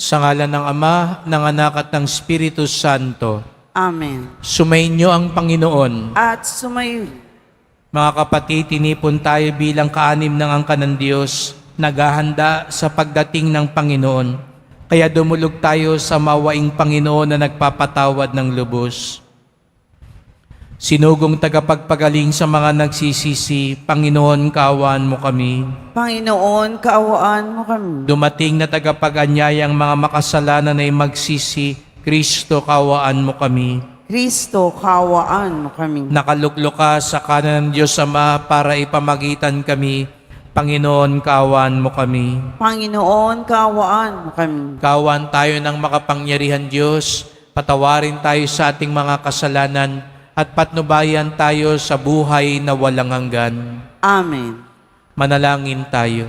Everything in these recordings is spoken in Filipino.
Sa ngalan ng Ama, ng Anak at ng Espiritu Santo. Amen. Sumainyo ang Panginoon. At sumayo. Mga kapatid, tinipon tayo bilang kaanim ng angkan ng Diyos, naghahanda sa pagdating ng Panginoon. Kaya dumulog tayo sa mawaing Panginoon na nagpapatawad ng lubos. Sinugong tagapagpagaling sa mga nagsisisi, Panginoon, kaawaan mo kami. Panginoon, kaawaan mo kami. Dumating na tagapag-anyayang mga makasalanan ay magsisi, Kristo, kaawaan mo kami. Kristo, kaawaan mo kami. Nakaluklok ka sa kanan ng Diyos Ama para ipamagitan kami, Panginoon, kaawaan mo kami. Panginoon, kaawaan mo kami. Kaawaan tayo ng makapangyarihan Diyos, patawarin tayo sa ating mga kasalanan, at patnubayan tayo sa buhay na walang hanggan. Amen. Manalangin tayo.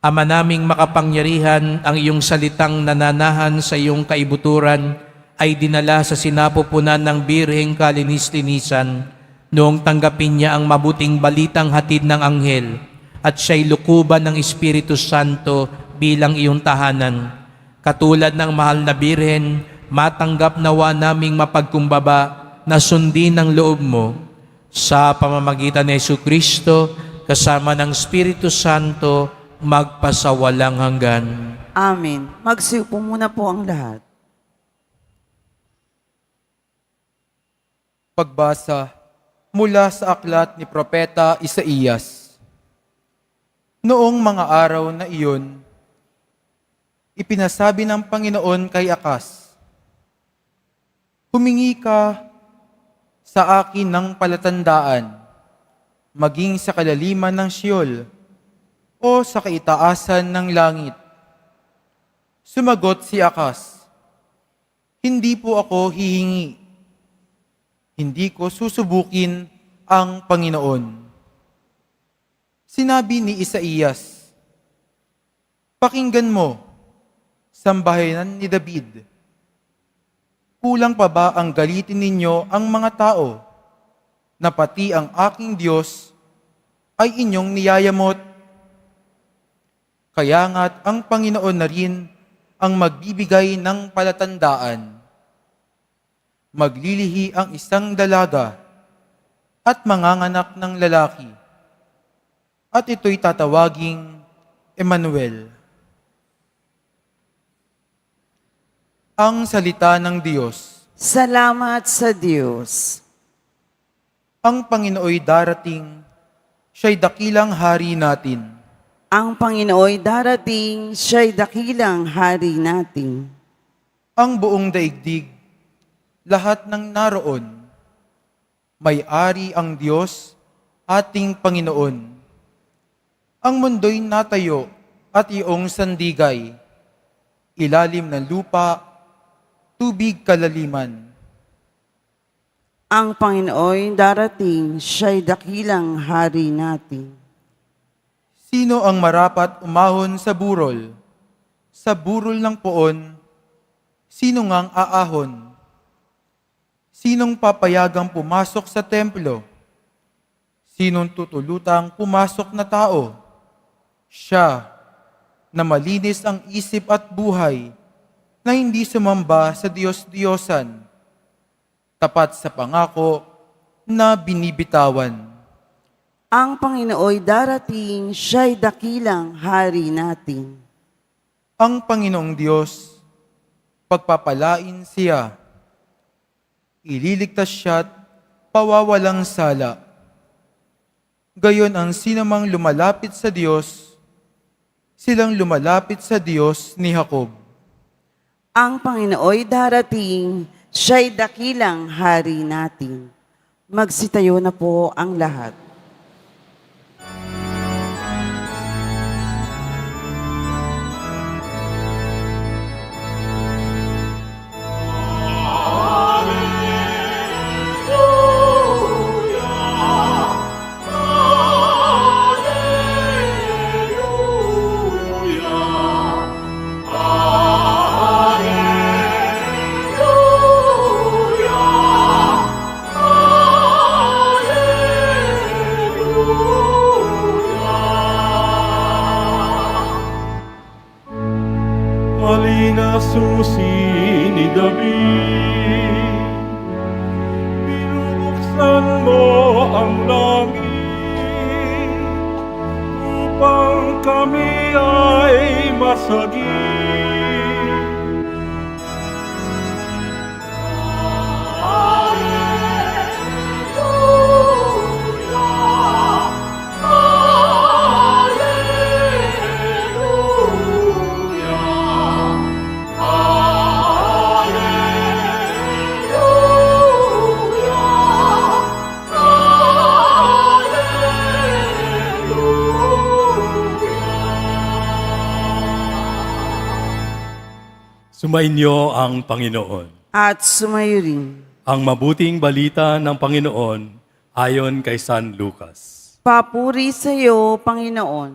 Ama naming makapangyarihan, ang iyong salitang nananahan sa iyong kaibuturan ay dinala sa sinapupunan ng Birheng Kalinis-linisan noong tanggapin niya ang mabuting balitang hatid ng anghel at siya'y lukuban ng Espiritu Santo bilang iyong tahanan. Katulad ng mahal na Birhen, matanggap nawa naming mapagkumbaba na sundin ang loob mo sa pamamagitan ni Jesucristo kasama ng Espiritu Santo magpasawalang hanggan. Amen. Magsiupo muna po ang lahat. Pagbasa mula sa aklat ni Propeta Isaías. Noong mga araw na iyon, ipinasabi ng Panginoon kay Akas, "Humingi ka sa akin ng palatandaan, maging sa kalaliman ng Sheol o sa kaitaasan ng langit." Sumagot si Akas, "Hindi po ako hihingi. Hindi ko susubukin ang Panginoon." Sinabi ni Isaías, "Pakinggan mo, sambahayan ni David. Kulang pa ba ang galitin ninyo ang mga tao, na pati ang aking Diyos ay inyong niyayamot? Kaya nga't ang Panginoon na rin ang magbibigay ng palatandaan. Maglilihi ang isang dalaga at manganganak ng lalaki, at ito'y tatawaging Emmanuel." Ang salita ng Diyos. Salamat sa Diyos. Ang Panginooy darating, siya'y dakilang hari natin. Ang Panginooy darating, siya'y dakilang hari natin. Ang buong daigdig, lahat ng naroon, may-ari ang Diyos, ating Panginoon. Ang mundo'y natayo at iyong sandigay, ilalim ng lupa, tubig kalaliman. Ang Panginooy darating, siya'y dakilang hari natin. Sino ang marapat umahon sa burol? Sa burol ng poon, sino ngang aahon? Sinong papayagang pumasok sa templo? Sinong tutulutang pumasok na tao? Siya na malinis ang isip at buhay, na hindi sumamba sa Diyos-Diyosan, tapat sa pangako na binibitawan. Ang Panginooy darating, siya'y dakilang hari natin. Ang Panginoong Diyos, pagpapalain siya. Ililigtas siya't pawawalang sala. Gayon ang sinumang lumalapit sa Diyos, silang lumalapit sa Diyos ni Jacob. Ang Panginooy darating, siya'y dakilang hari natin. Magsitayo na po ang lahat. Sumainyo ang Panginoon. At sumayo rin. Ang mabuting balita ng Panginoon ayon kay San Lucas. Papuri sa iyo, Panginoon.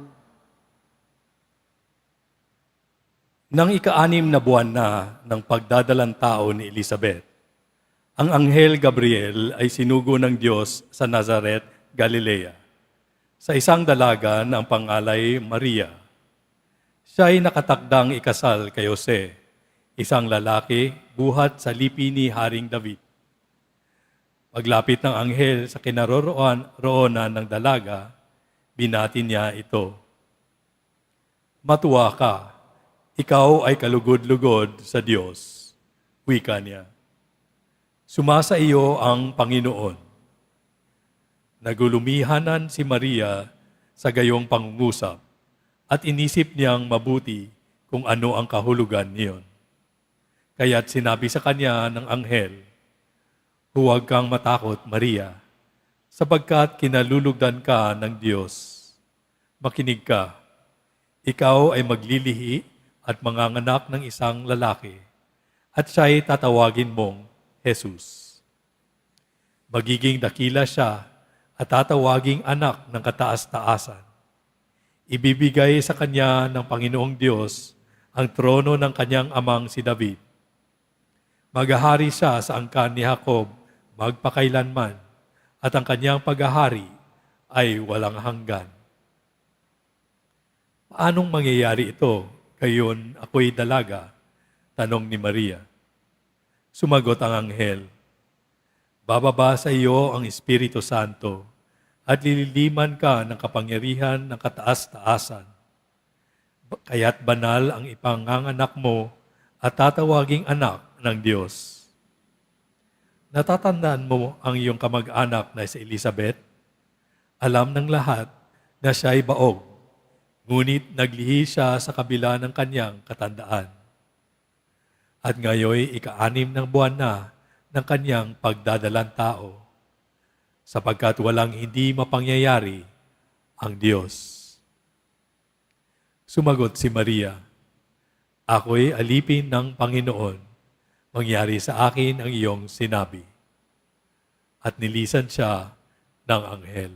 Nang ika-6 na buwan na ng pagdadalang tao ni Elizabeth, ang Anghel Gabriel ay sinugo ng Diyos sa Nazaret, Galilea, sa isang dalaga na ang pangalay Maria. Siya ay nakatakdang ikasal kay Jose, isang lalaki buhat sa lipi ni Haring David. Paglapit ng anghel sa kinaroroonan ng dalaga, binati niya ito. Matuwa ka, ikaw ay kalugod-lugod sa Diyos, wika niya. Sumasa iyo ang Panginoon. Nagulumihanan si Maria sa gayong pangungusap at inisip niyang mabuti kung ano ang kahulugan niyon. Kaya't sinabi sa kanya ng anghel, huwag kang matakot, Maria, sapagkat kinalulugdan ka ng Diyos. Makinig ka, ikaw ay maglilihi at manganganak ng isang lalaki, at siya'y tatawagin mong Jesus. Magiging dakila siya at tatawaging anak ng kataas-taasan. Ibibigay sa kanya ng Panginoong Diyos ang trono ng kanyang amang si David. Maghahari siya sa angkan ni Jacob magpakailanman, at ang kanyang paghahari ay walang hanggan. Paanong mangyayari ito? Gayon ako'y dalaga, tanong ni Maria. Sumagot ang anghel, bababa sa iyo ang Espiritu Santo at lililiman ka ng kapangyarihan ng kataas-taasan. Kaya't banal ang ipanganganak mo at tatawaging anak ng Diyos. Natatandaan mo ang iyong kamag-anak na si Elizabeth? Alam ng lahat na siya ay baog, ngunit naglihi siya sa kabila ng kanyang katandaan. At ngayon ika-6 ng buwan na ng kanyang pagdadalang tao, sapagkat walang hindi mapangyayari ang Diyos. Sumagot si Maria, ako'y alipin ng Panginoon. Mangyari sa akin ang iyong sinabi. At nilisan siya ng anghel.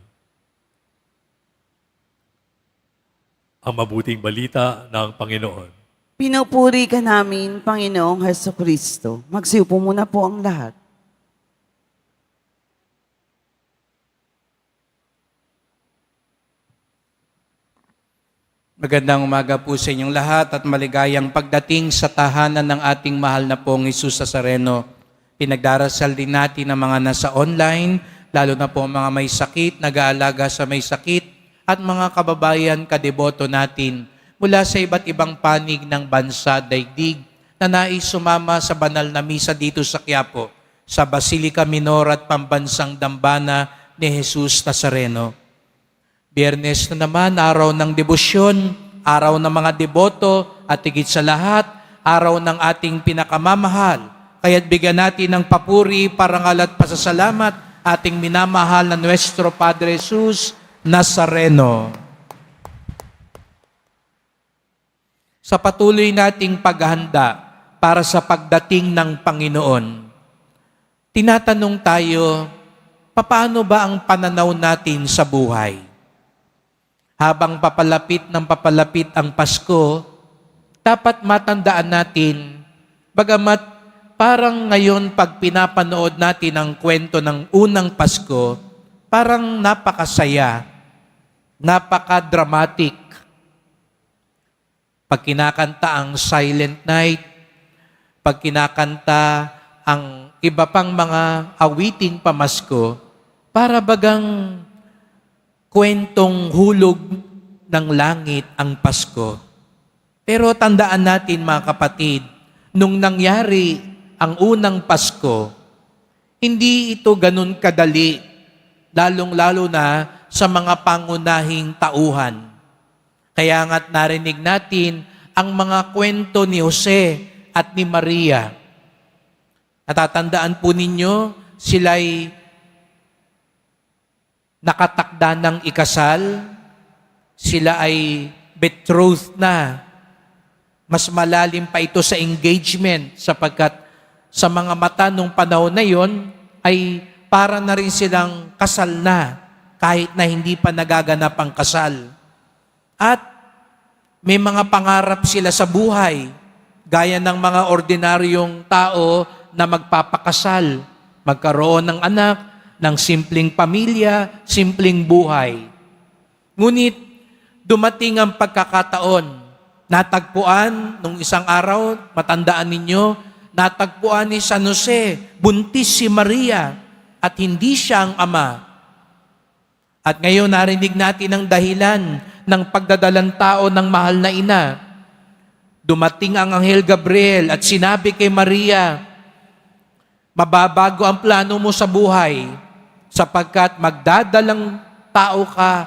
Ang mabuting balita ng Panginoon. Pinupuri ka namin, Panginoong Hesukristo. Magsiupo muna po ang lahat. Magandang umaga po sa inyong lahat at maligayang pagdating sa tahanan ng ating mahal na pong Jesus Nazareno. Pinagdarasal din natin ang mga nasa online, lalo na po mga may sakit, nag-aalaga sa may sakit, at mga kababayan kadeboto natin mula sa iba't ibang panig ng bansa, daigdig, na nais sumama sa banal na misa dito sa Quiapo, sa Basilica Minor at Pambansang Dambana ni Jesus Nazareno. Biyernes na naman, araw ng debosyon, araw ng mga deboto, at higit sa lahat, araw ng ating pinakamamahal. Kaya't bigyan natin ng papuri, parangal at pasasalamat ating minamahal na Nuestro Padre Jesus Nazareno. Sa patuloy nating paghahanda para sa pagdating ng Panginoon, tinatanong tayo, paano ba ang pananaw natin sa buhay? Habang papalapit ang Pasko, dapat matandaan natin, bagamat parang ngayon pag pinapanood natin ang kwento ng unang Pasko, parang napakasaya, napaka-dramatic. Pag kinakanta ang Silent Night, pag kinakanta ang iba pang mga awiting pamasko, para bagang kwentong hulog ng langit ang Pasko. Pero tandaan natin mga kapatid, nung nangyari ang unang Pasko, hindi ito ganun kadali, lalong-lalo na sa mga pangunahing tauhan. Kaya nga't narinig natin ang mga kwento ni Jose at ni Maria. Natatandaan po ninyo, sila'y nakatakda ng ikasal, sila ay betrothed na. Mas malalim pa ito sa engagement sapagkat sa mga mata nung panahon na yon ay para na rin silang kasal na kahit na hindi pa nagaganap ang kasal. At may mga pangarap sila sa buhay, gaya ng mga ordinaryong tao na magpapakasal, magkaroon ng anak, ng simpleng pamilya, simpleng buhay. Ngunit dumating ang pagkakataon, natagpuan nung isang araw, matandaan ninyo, natagpuan ni San Jose, buntis si Maria at hindi siya ang ama. At ngayon narinig natin ang dahilan ng pagdadalang tao ng mahal na ina. Dumating ang Anghel Gabriel at sinabi kay Maria, mababago ang plano mo sa buhay sapagkat magdadalang tao ka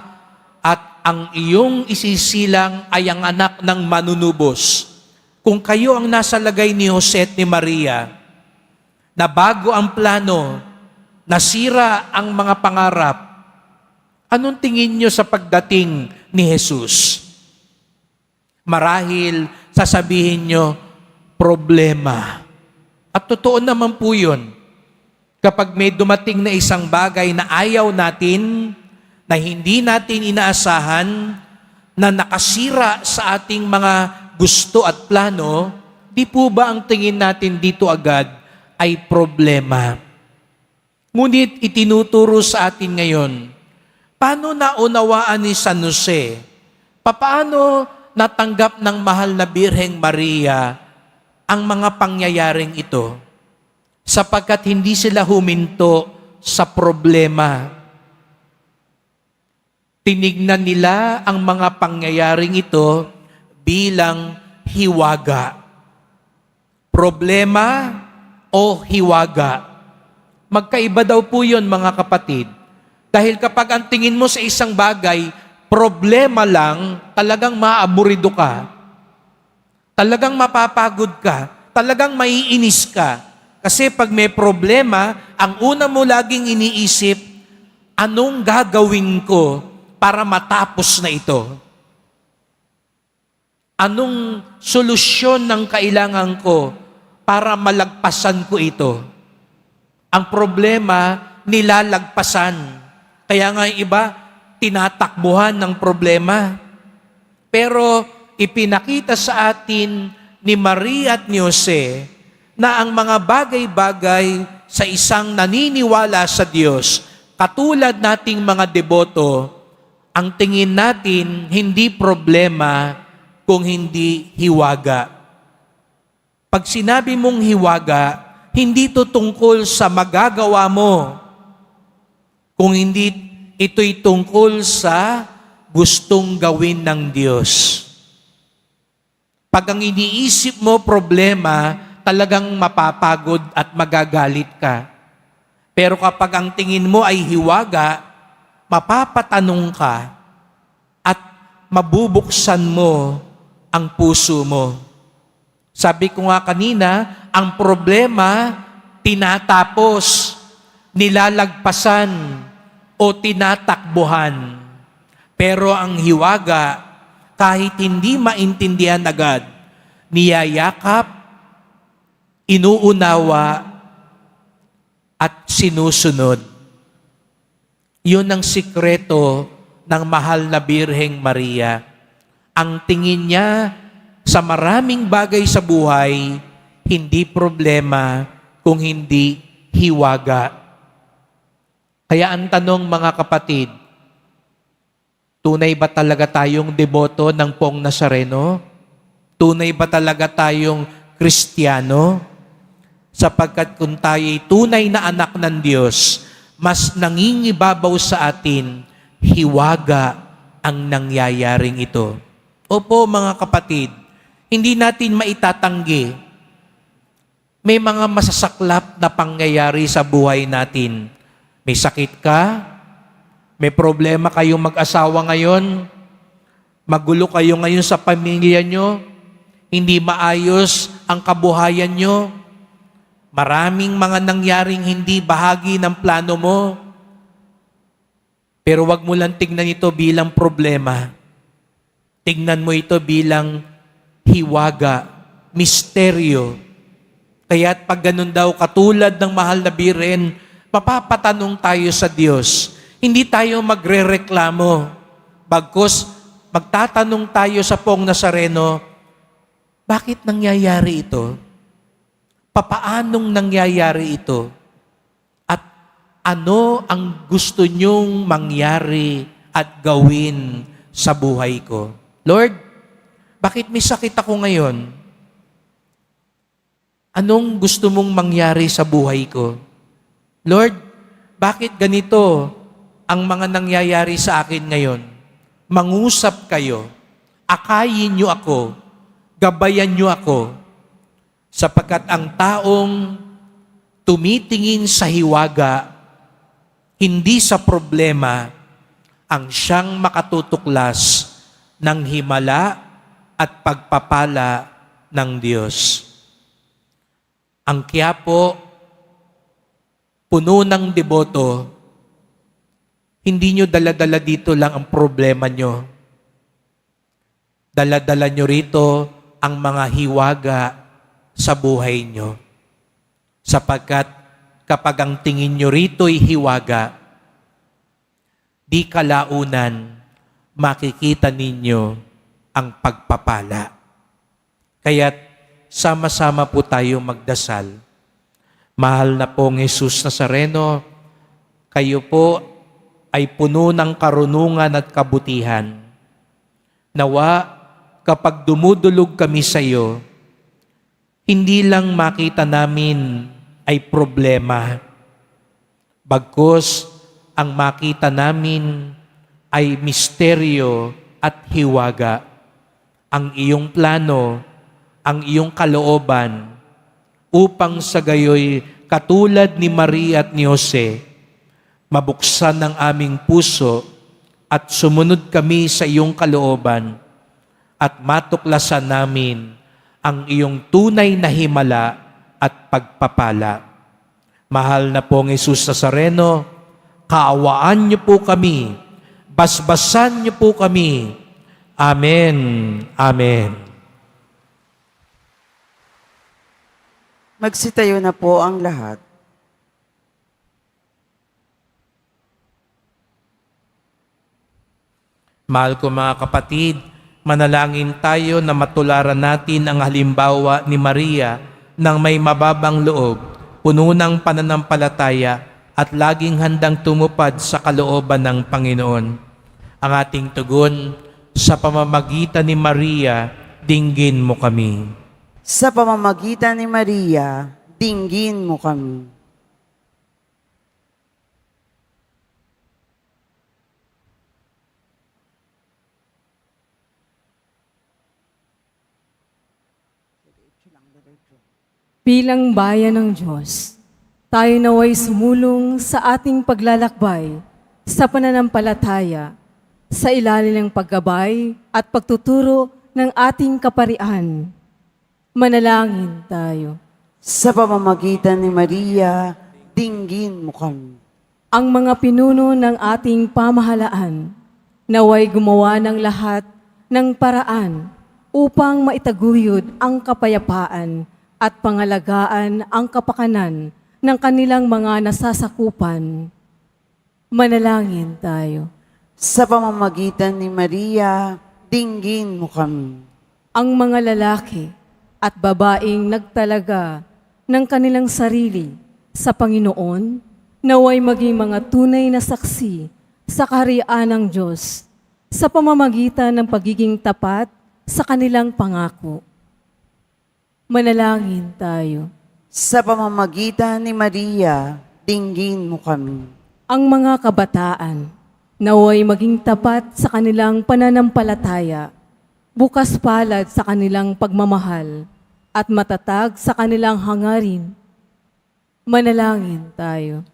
at ang iyong isisilang ay ang anak ng manunubos. Kung kayo ang nasa lagay ni Jose at ni Maria, na bago ang plano, nasira ang mga pangarap, anong tingin nyo sa pagdating ni Jesus? Marahil sasabihin nyo, problema. At totoo naman po yun. Kapag may dumating na isang bagay na ayaw natin, na hindi natin inaasahan, na nakasira sa ating mga gusto at plano, di po ba ang tingin natin dito agad ay problema? Ngunit itinuturo sa atin ngayon, paano naunawaan ni San Jose? Paano natanggap ng mahal na Birheng Maria ang mga pangyayaring ito? Sapagkat hindi sila huminto sa problema. Tinignan nila ang mga pangyayaring ito bilang hiwaga. Problema o hiwaga. Magkaiba daw po yun, mga kapatid. Dahil kapag ang tingin mo sa isang bagay, problema lang, talagang maaburido ka. Talagang mapapagod ka. Talagang maiinis ka. Kasi pag may problema, ang una mo laging iniisip, anong gagawin ko para matapos na ito? Anong solusyon ng kailangan ko para malagpasan ko ito? Ang problema, nilalagpasan. Kaya nga yung iba, tinatakbuhan ng problema. Pero ipinakita sa atin ni Maria at ni Jose na ang mga bagay-bagay sa isang naniniwala sa Diyos, katulad nating mga deboto, ang tingin natin hindi problema kung hindi hiwaga. Pag sinabi mong hiwaga, hindi ito tungkol sa magagawa mo, kung hindi ito'y tungkol sa gustong gawin ng Diyos. Pag ang iniisip mo problema, talagang mapapagod at magagalit ka. Pero kapag ang tingin mo ay hiwaga, mapapatanong ka at mabubuksan mo ang puso mo. Sabi ko nga kanina, ang problema tinatapos, nilalagpasan o tinatakbuhan. Pero ang hiwaga, kahit hindi maintindihan agad, niyayakap, inuunawa, at sinusunod. Yun ang sikreto ng mahal na Birheng Maria. Ang tingin niya sa maraming bagay sa buhay, hindi problema kung hindi hiwaga. Kaya ang tanong, mga kapatid, tunay ba talaga tayong deboto ng Poong Nazareno? Tunay ba talaga tayong Kristiyano? Sapagkat kung tayo'y tunay na anak ng Diyos, mas nangingibabaw sa atin, hiwaga ang nangyayaring ito. Opo, mga kapatid, hindi natin maitatanggi. May mga masasaklap na pangyayari sa buhay natin. May sakit ka, may problema kayong mag-asawa ngayon, magulo kayo ngayon sa pamilya nyo, hindi maayos ang kabuhayan nyo, maraming mga nangyaring hindi bahagi ng plano mo. Pero wag mo lang tignan ito bilang problema. Tignan mo ito bilang hiwaga, misteryo. Kaya't pag ganun daw, katulad ng mahal na Birhen, mapapatanong tayo sa Diyos. Hindi tayo magrereklamo. Bagkus, magtatanong tayo sa Poong Nazareno, bakit nangyayari ito? Papaanong nangyayari ito? At ano ang gusto niyong mangyari at gawin sa buhay ko? Lord, bakit may sakit ako ngayon? Anong gusto mong mangyari sa buhay ko? Lord, bakit ganito ang mga nangyayari sa akin ngayon? Mangusap kayo, akayin niyo ako, gabayan niyo ako, sapagkat ang taong tumitingin sa hiwaga, hindi sa problema, ang siyang makatutuklas ng himala at pagpapala ng Diyos. Ang Quiapo, puno ng deboto, hindi nyo dala-dala dito lang ang problema nyo. Dala-dala nyo rito ang mga hiwaga sa buhay nyo. Sapagkat kapag ang tingin nyo rito'y hiwaga, di kalaunan makikita ninyo ang pagpapala. Kaya't sama-sama po tayo magdasal. Mahal na pong Jesus Nazareno, kayo po ay puno ng karunungan at kabutihan. Nawa, kapag dumudulog kami sa iyo, hindi lang makita namin ay problema. Bagkus, ang makita namin ay misteryo at hiwaga. Ang iyong plano, ang iyong kalooban, upang sa gayoy katulad ni Maria at ni Jose, mabuksan ang aming puso at sumunod kami sa iyong kalooban at matuklasan namin ang iyong tunay na himala at pagpapala. Mahal na pong Jesus Nazareno, kaawaan niyo po kami, basbasan niyo po kami. Amen. Amen. Magsitayo na po ang lahat. Mahal ko mga kapatid, manalangin tayo na matularan natin ang halimbawa ni Maria ng may mababang loob, puno ng pananampalataya at laging handang tumupad sa kalooban ng Panginoon. Ang ating tugon, sa pamamagitan ni Maria, dinggin mo kami. Sa pamamagitan ni Maria, dinggin mo kami. Bilang bayan ng Diyos, tayo naway sumulong sa ating paglalakbay sa pananampalataya, sa ilalim ng paggabay at pagtuturo ng ating kaparian. Manalangin tayo. Sa pamamagitan ni Maria, dinggin mo kami. Ang mga pinuno ng ating pamahalaan, naway gumawa ng lahat ng paraan upang maitaguyod ang kapayapaan at pangalagaan ang kapakanan ng kanilang mga nasasakupan. Manalangin tayo. Sa pamamagitan ni Maria, dinggin mo kami. Ang mga lalaki at babaeng nagtalaga ng kanilang sarili sa Panginoon, naway maging mga tunay na saksi sa kaharian ng Diyos sa pamamagitan ng pagiging tapat sa kanilang pangako. Manalangin tayo. Sa pamamagitan ni Maria, dinggin mo kami. Ang mga kabataan, naway maging tapat sa kanilang pananampalataya, bukas palad sa kanilang pagmamahal, at matatag sa kanilang hangarin. Manalangin tayo.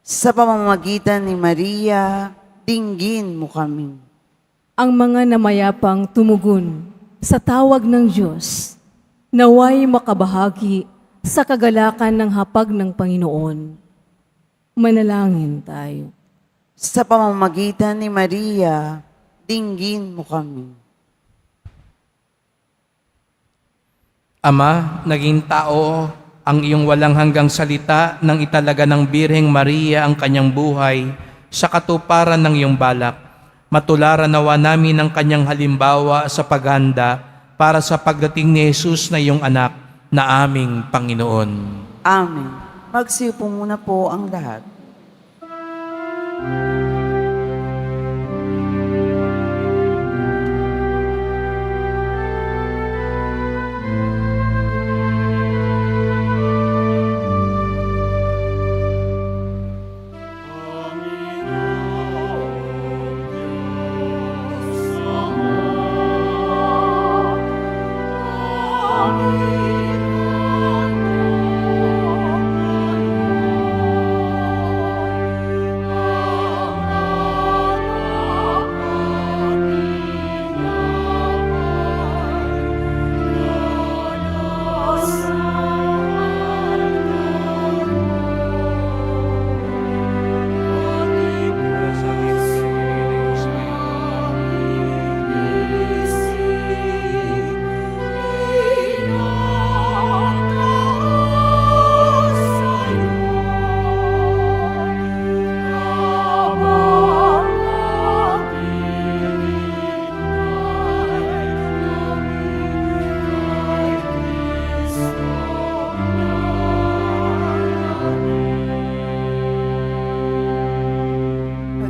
Sa pamamagitan ni Maria, dinggin mo kami. Ang mga namayapang tumugon sa tawag ng Diyos, naway makabahagi sa kagalakan ng hapag ng Panginoon. Manalangin tayo. Sa pamamagitan ni Maria, dinggin mo kami. Ama, naging tao ang iyong walang hanggang salita nang italaga ng Birheng Maria ang kanyang buhay sa katuparan ng iyong balak. Matularan nawa namin ang kanyang halimbawa sa paghanda para sa pagdating ni Jesus na iyong anak na aming Panginoon. Amen. Magsiupo muna po ang lahat.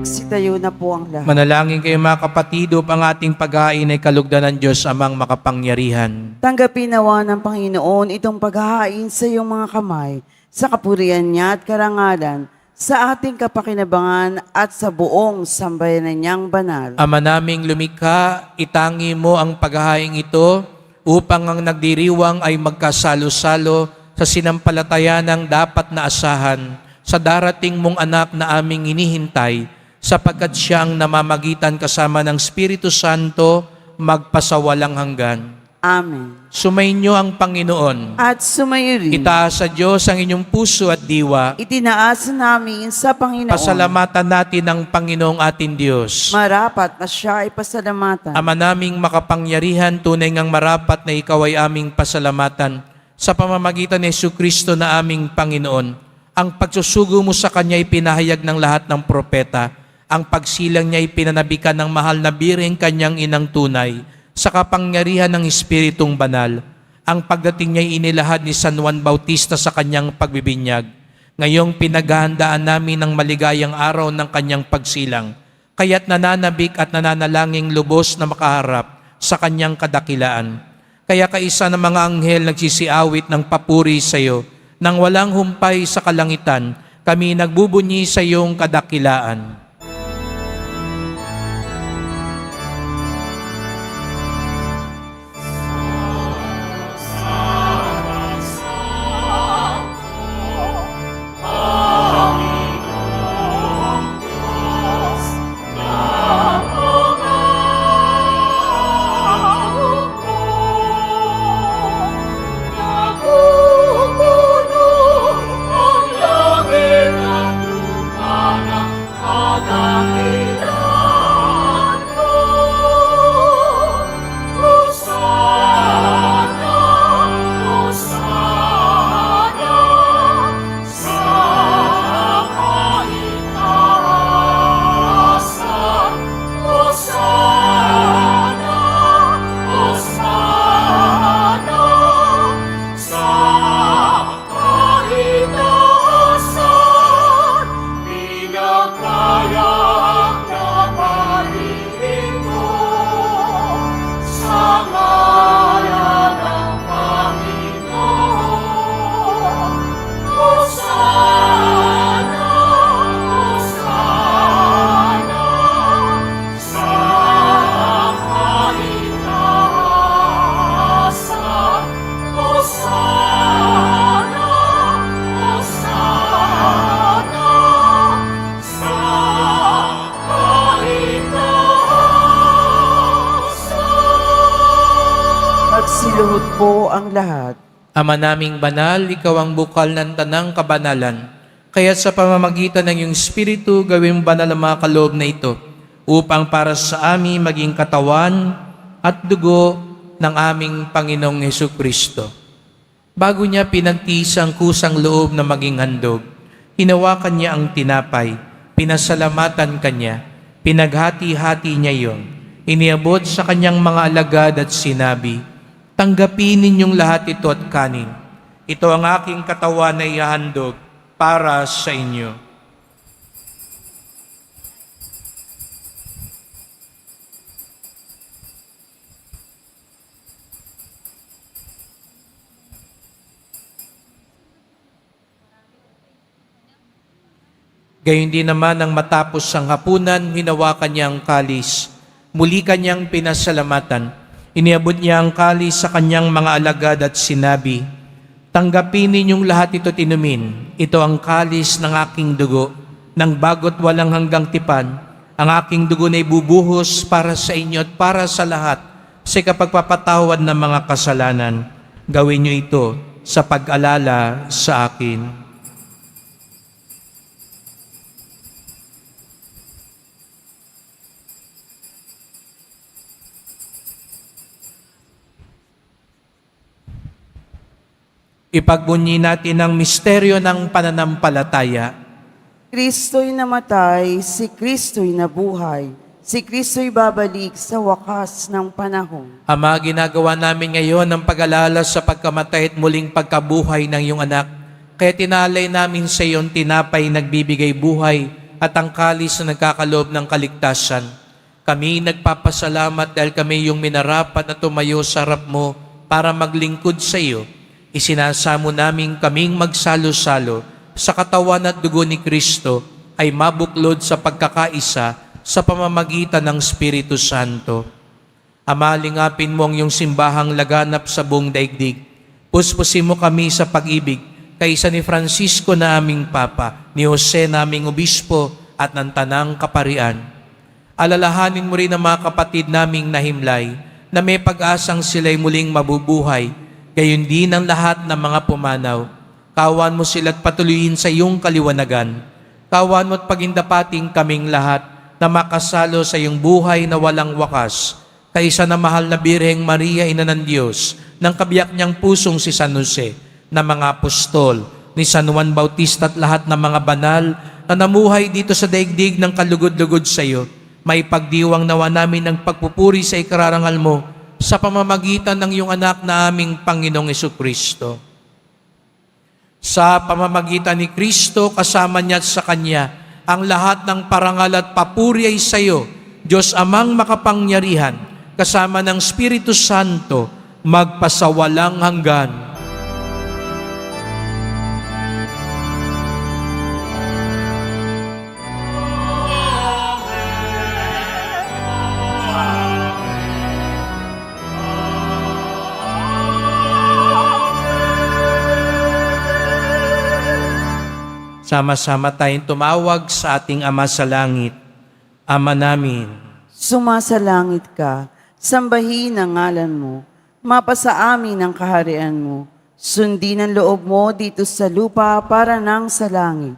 Magsitayo na po ang lahat. Manalangin kayo mga kapatid upang ating paghahain ay kalugdan ng Diyos amang makapangyarihan. Tanggapin nawa ng Panginoon itong paghahain sa iyong mga kamay, sa kapurihan niya at karangalan, sa ating kapakinabangan at sa buong sambayanan niyang banal. Ama naming lumikha, itangi mo ang paghahaing ito upang ang nagdiriwang ay magkasalo-salo sa sinampalatayanang dapat na asahan sa darating mong anak na aming hinihintay, sapagkat siya ang namamagitan kasama ng Espiritu Santo magpasawalang hanggan. Amen. Sumainyo ang Panginoon. At sumayo rin, Itaas sa Diyos ang inyong puso at diwa. itinaas namin sa Panginoon. Pasalamatan natin ang Panginoong ating Diyos. Marapat na siya ay pasalamatan. Ama naming makapangyarihan, tunay ngang marapat na ikaw ay aming pasalamatan sa pamamagitan ni Jesucristo na aming Panginoon. Ang pagsusugo mo sa Kanya ay pinahayag ng lahat ng propeta. Ang pagsilang niya ay pinanabikan ng mahal na Birheng kanyang inang tunay sa kapangyarihan ng Espiritong Banal. Ang pagdating niya ay inilahad ni San Juan Bautista sa kanyang pagbibinyag. Ngayong pinaghahandaan namin ng maligayang araw ng kanyang pagsilang, kaya't nananabik at nananalangin lubos na makaharap sa kanyang kadakilaan. Kaya kaisa ng mga anghel nagsisiawit ng papuri sa iyo, nang walang humpay sa kalangitan, kami nagbubunyi sa iyong kadakilaan. Magsiluhod po ang lahat. Ama naming banal, ikaw ang bukal ng tanang kabanalan. Kaya sa pamamagitan ng iyong Espiritu, gawin banal ang mga kaloob na ito, upang para sa amin maging katawan at dugo ng aming Panginoong Hesukristo. Bago niya pinagtiis ang kusang loob na maging handog, hinawakan niya ang tinapay, pinasalamatan kanya, pinaghati-hati niya iyon, iniabot sa kanyang mga alagad at sinabi, "Tanggapin ninyong lahat ito at kanin. Ito ang aking katawan na ihahandog para sa inyo." Gayon din naman nang matapos ang hapunan, hinawakan niya ang kalis. Muli kanyang pinasalamatan. Iniabot niya ang kalis sa kanyang mga alagad at sinabi, "Tanggapin ninyong lahat ito at inumin. Ito ang kalis ng aking dugo, ng bago't walang hanggang tipan. Ang aking dugo na ibubuhos para sa inyo at para sa lahat sa kapagpapatawad ng mga kasalanan. Gawin niyo ito sa pag-alala sa akin." Ipagbunyi natin ang misteryo ng pananampalataya. Kristo'y namatay, si Kristo'y nabuhay, si Kristo'y babalik sa wakas ng panahon. Ama, ginagawa namin ngayon ang pag-alala sa pagkamatay at muling pagkabuhay ng iyong anak. Kaya tinalay namin sa iyong tinapay nagbibigay buhay at ang kalis na nagkakaloob ng kaligtasan. Kami nagpapasalamat dahil kami yung minarapat na tumayo sa harap mo para maglingkod sa iyo. Isinasamo namin kaming magsalo-salo sa katawan at dugo ni Kristo ay mabuklod sa pagkakaisa sa pamamagitan ng Espiritu Santo. Ama, lingapin mo ang iyong simbahang laganap sa buong daigdig. Puspusin mo kami sa pag-ibig kaysa ni Francisco na aming Papa, ni Jose na aming Obispo at ng Tanang Kaparian. Alalahanin mo rin ang mga kapatid naming nahimlay na may pag-asang sila'y muling mabubuhay. Gayon din ang lahat ng mga pumanaw. Kawan mo sila't patuloyin sa iyong kaliwanagan. Kawan mo at pagindapating kaming lahat na makasalo sa iyong buhay na walang wakas. Kaisa na mahal na Birheng Maria, Ina ng Diyos, ng kabiyak niyang pusong si San Jose, na mga apostol, ni San Juan Bautista at lahat ng mga banal na namuhay dito sa daigdig ng kalugod-lugod sa iyo. May pagdiwang nawa namin ng pagpupuri sa ikararangal mo sa pamamagitan ng iyong anak na aming Panginoong Jesucristo. Sa pamamagitan ni Kristo, kasama niya at sa Kanya, ang lahat ng parangal at papuri ay sa iyo, Diyos Amang makapangyarihan, kasama ng Espiritu Santo, magpasawalang hanggan. Sama-sama tayong tumawag sa ating Ama sa Langit. Ama namin, Sumasalangit ka, sambahin ang ngalan mo, mapasa amin ang kaharian mo, sundin ang loob mo dito sa lupa para nang sa langit.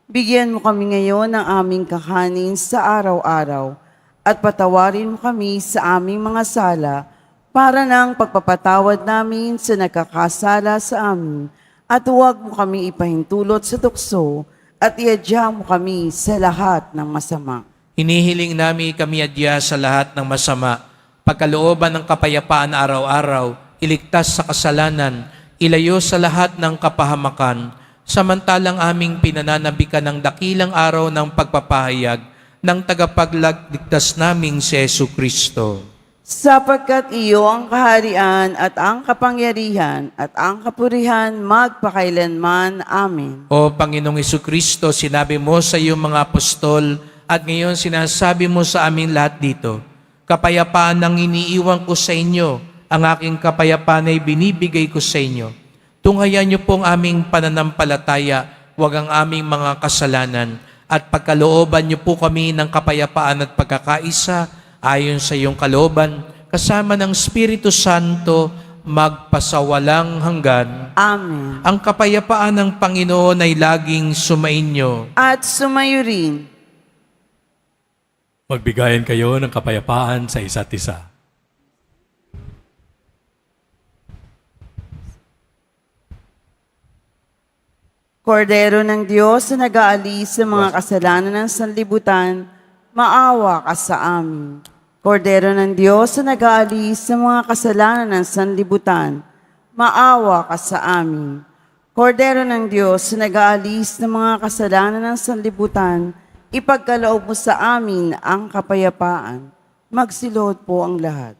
Bigyan mo kami ngayon ng aming kakanin sa araw-araw at patawarin mo kami sa aming mga sala para nang pagpapatawad namin sa nagkakasala sa amin. At huwag mo kami ipahintulot sa tukso at iadya mo kami sa lahat ng masama. hinihiling namin kami adya sa lahat ng masama, pagkalooban ng kapayapaan araw-araw, iligtas sa kasalanan, ilayo sa lahat ng kapahamakan, samantalang aming pinananabikan ng dakilang araw ng pagpapahayag ng tagapagligtas naming si Jesucristo. Sapagkat iyo ang kaharian at ang kapangyarihan at ang kapurihan magpakailanman. Amen. O Panginoong Jesucristo, sinabi mo sa iyong mga apostol at ngayon sinasabi mo sa amin lahat dito, kapayapaan ang iniiwan ko sa inyo, ang aking kapayapaan ay binibigay ko sa inyo. Tunghayan niyo pong aming pananampalataya, huwag ang aming mga kasalanan, at pagkalooban niyo po kami ng kapayapaan at pagkakaisa, ayon sa iyong kalooban, kasama ng Espiritu Santo, magpasawalang hanggan. Amen. Ang kapayapaan ng Panginoon ay laging sumainyo. At sumayo rin. Magbigayan kayo ng kapayapaan sa isa't isa. Kordero ng Diyos na nag-aalis sa mga kasalanan ng sanlibutan, maawa ka sa amin. Kordero ng Diyos na nag-aalis sa mga kasalanan ng sanlibutan, maawa ka sa amin. Kordero ng Diyos na nag-aalis ng mga kasalanan ng sanlibutan, ipagkaloob mo sa amin ang kapayapaan. Magsilod po ang lahat.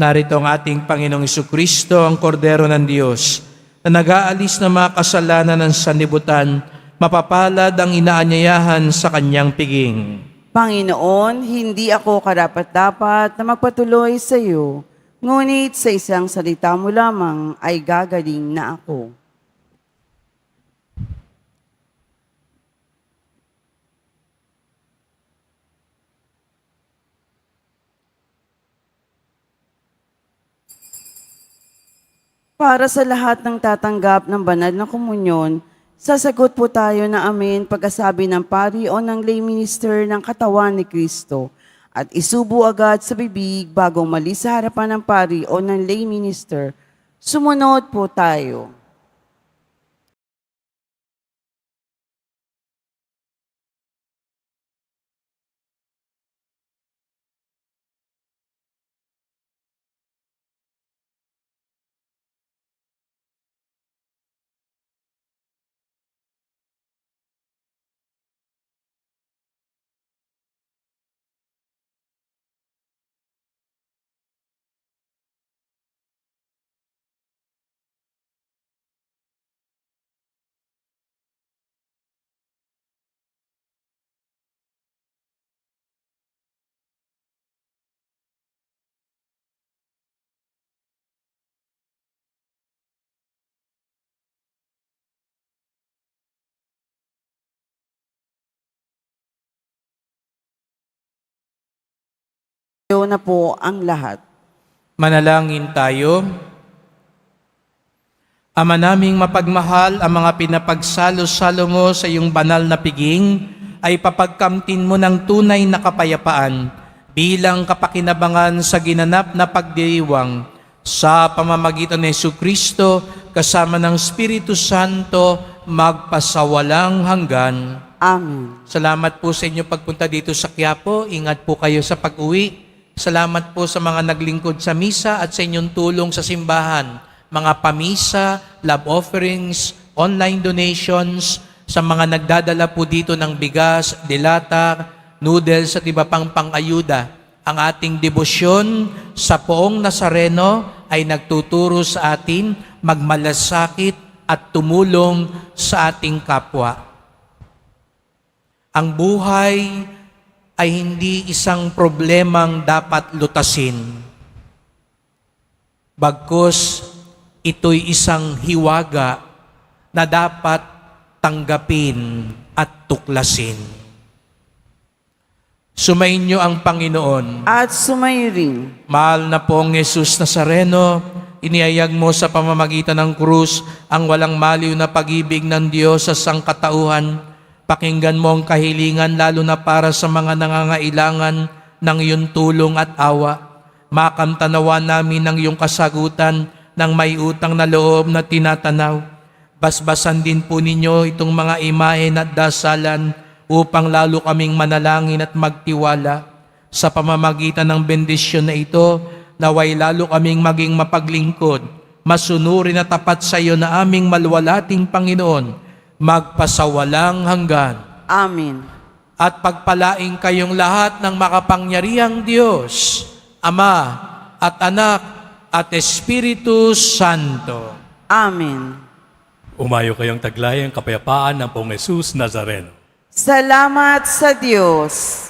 Narito ang ating Panginoong Jesucristo, ang Kordero ng Diyos, na nag-aalis ng mga kasalanan ng sanlibutan, mapapalad ang inaanyayahan sa kanyang piging. Panginoon, hindi ako karapat-dapat na magpatuloy sa iyo, ngunit sa isang salita mo lamang ay gagaling na ako. Para sa lahat ng tatanggap ng banal na komunyon, sasagot po tayo na amen pagkasabi ng pari o ng lay minister ng katawan ni Kristo at isubo agad sa bibig bago umalis sa harapan ng pari o ng lay minister. Sumunod po tayo. Na po ang lahat. Manalangin tayo. Ama naming mapagmahal, ang mga pinapagsalo-salo mo sa iyong banal na piging ay papagkamtin mo ng tunay na kapayapaan bilang kapakinabangan sa ginanap na pagdiriwang sa pamamagitan ni Jesucristo kasama ng Espiritu Santo magpasawalang hanggan. Amen. Salamat po sa inyo pagpunta dito sa Quiapo. Ingat po kayo sa pag-uwi. Salamat po sa mga naglingkod sa misa at sa inyong tulong sa simbahan. Mga pamisa, love offerings, online donations, sa mga nagdadala po dito ng bigas, dilata, noodles at iba pang pang-ayuda. Ang ating debosyon sa Poong Nazareno ay nagtuturo sa atin magmalasakit at tumulong sa ating kapwa. Ang buhay ay hindi isang problemang dapat lutasin. Bagkus, ito'y isang hiwaga na dapat tanggapin at tuklasin. Sumainyo ang Panginoon. At sumayo rin. Mahal na pong Jesus Nazareno, inihayag mo sa pamamagitan ng krus ang walang maliw na pag-ibig ng Diyos sa sangkatauhan. Pakinggan mo ang kahilingan lalo na para sa mga nangangailangan ng iyong tulong at awa. Makamtanawa namin ng iyong kasagutan ng may utang na loob na tinatanaw. Basbasan din po ninyo itong mga imahen at dasalan upang lalo kaming manalangin at magtiwala. Sa pamamagitan ng bendisyon na ito, naway lalo kaming maging mapaglingkod, masunurin at tapat sa iyo na aming malwalating Panginoon, magpasawalang hanggan. Amen. At pagpalaing kayong lahat ng makapangyarihang Diyos, Ama at Anak at Espiritu Santo. Amen. Umayo kayong taglay ang kapayapaan ng Poong Jesus Nazareno. Salamat sa Diyos.